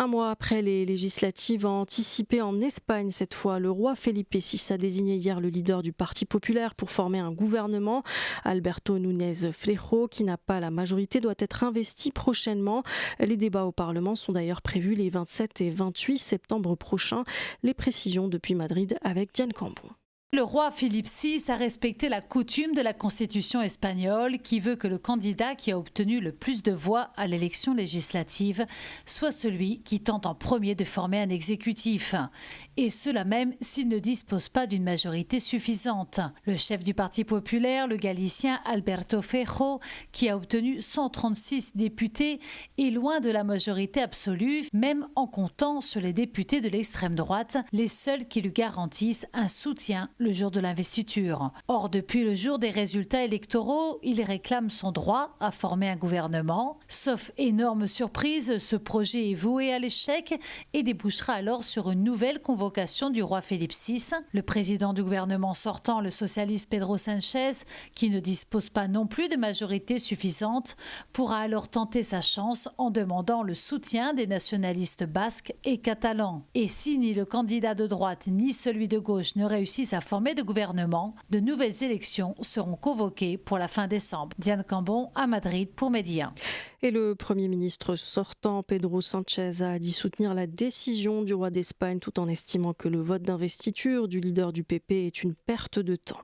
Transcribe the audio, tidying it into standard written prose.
Un mois après les législatives anticipées en Espagne, cette fois, le roi Felipe VI a désigné hier le leader du Parti populaire pour former un gouvernement. Alberto Núñez Feijóo, qui n'a pas la majorité, doit être investi prochainement. Les débats au Parlement sont d'ailleurs prévus les 27 et 28 septembre prochains. Les précisions depuis Madrid avec Diane Cambon. Le roi Philippe VI a respecté la coutume de la Constitution espagnole qui veut que le candidat qui a obtenu le plus de voix à l'élection législative soit celui qui tente en premier de former un exécutif. Et cela même s'il ne dispose pas d'une majorité suffisante. Le chef du Parti populaire, le Galicien Alberto Feijóo, qui a obtenu 136 députés, est loin de la majorité absolue, même en comptant sur les députés de l'extrême droite, les seuls qui lui garantissent un soutien le jour de l'investiture. Or, depuis le jour des résultats électoraux, il réclame son droit à former un gouvernement. Sauf énorme surprise, ce projet est voué à l'échec et débouchera alors sur une nouvelle convocation du roi Philippe VI. Le président du gouvernement sortant, le socialiste Pedro Sánchez, qui ne dispose pas non plus de majorité suffisante, pourra alors tenter sa chance en demandant le soutien des nationalistes basques et catalans. Et si ni le candidat de droite ni celui de gauche ne réussissent à former de gouvernement, de nouvelles élections seront convoquées pour la fin décembre. Diane Cambon à Madrid pour Média. Et le Premier ministre sortant, Pedro Sánchez, a dit soutenir la décision du roi d'Espagne tout en estimant que le vote d'investiture du leader du PP est une perte de temps.